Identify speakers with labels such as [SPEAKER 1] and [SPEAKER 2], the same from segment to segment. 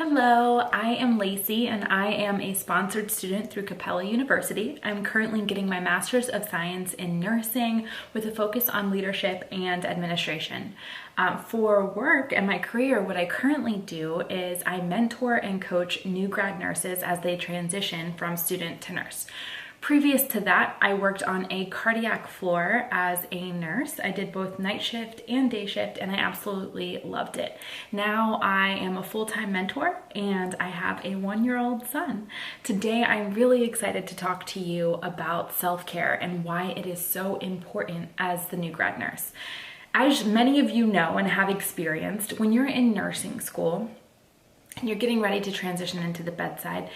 [SPEAKER 1] Hello, I am Lacey and I am a sponsored student through Capella University. I'm currently getting my Master's of Science in Nursing with a focus on leadership and administration. For work and my career, what I currently do is I mentor and coach new grad nurses as they transition from student to nurse. Previous to that, I worked on a cardiac floor as a nurse. I did both night shift and day shift, and I absolutely loved it. Now I am a full-time mentor, and I have a 1-year-old son. Today, I'm really excited to talk to you about self-care and why it is so important as the new grad nurse. As many of you know and have experienced, when you're in nursing school and you're getting ready to transition into the bedside,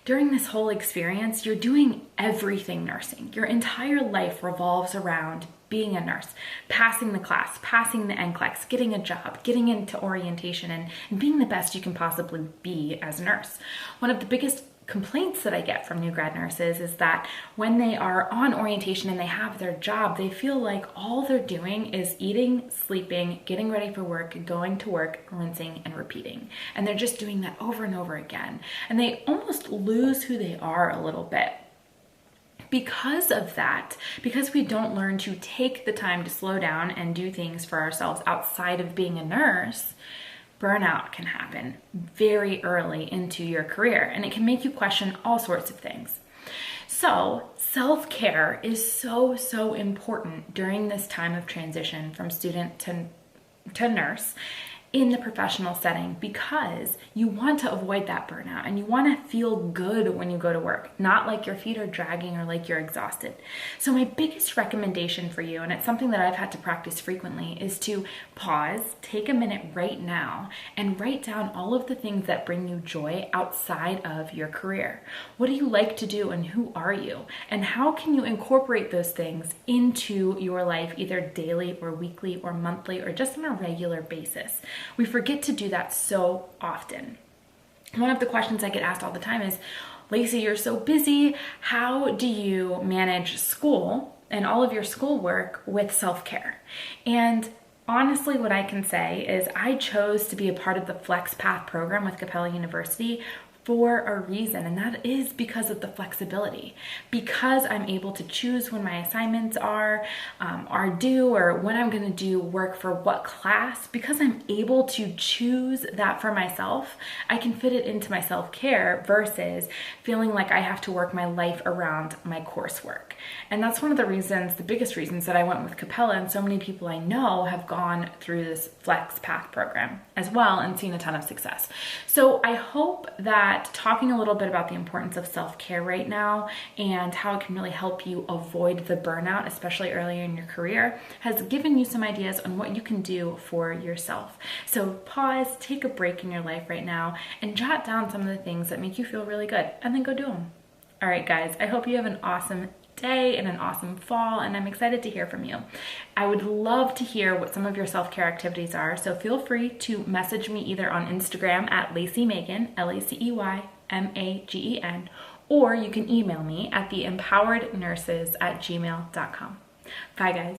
[SPEAKER 1] during this whole experience, you're doing everything nursing. Your entire life revolves around being a nurse, passing the class, passing the NCLEX, getting a job, getting into orientation, and being the best you can possibly be as a nurse. One of the biggest complaints that I get from new grad nurses is that when they are on orientation and they have their job, they feel like all they're doing is eating, sleeping, getting ready for work, going to work, rinsing, and repeating. And they're just doing that over and over again. And they almost lose who they are a little bit. Because of that, because we don't learn to take the time to slow down and do things for ourselves outside of being a nurse, burnout can happen very early into your career, and it can make you question all sorts of things. So self-care is so important during this time of transition from student to nurse in the professional setting, because you want to avoid that burnout and you want to feel good when you go to work, not like your feet are dragging or like you're exhausted. So my biggest recommendation for you, and it's something that I've had to practice frequently, is to pause, take a minute right now, and write down all of the things that bring you joy outside of your career. What do you like to do and who are you? And how can you incorporate those things into your life, either daily or weekly or monthly or just on a regular basis? We forget to do that so often. One of the questions I get asked all the time is, Lacey, you're so busy. How do you manage school and all of your schoolwork with self-care? And honestly, what I can say is I chose to be a part of the Flex Path program with Capella University for a reason, and that is because of the flexibility. Because I'm able to choose when my assignments are due, or when I'm gonna do work for what class, because I'm able to choose that for myself, I can fit it into my self-care versus feeling like I have to work my life around my coursework. And that's one of the reasons, the biggest reasons, that I went with Capella, and so many people I know have gone through this Flex Path program as well and seen a ton of success. So I hope that talking a little bit about the importance of self-care right now and how it can really help you avoid the burnout, especially earlier in your career, has given you some ideas on what you can do for yourself. So pause, take a break in your life right now, and jot down some of the things that make you feel really good, and then go do them. All right, guys, I hope you have an awesome day and an awesome fall, and I'm excited to hear from you. I would love to hear what some of your self-care activities are, so feel free to message me either on Instagram at LaceyMagen, LaceyMagen, or you can email me at theempowerednurses@gmail.com. Bye, guys.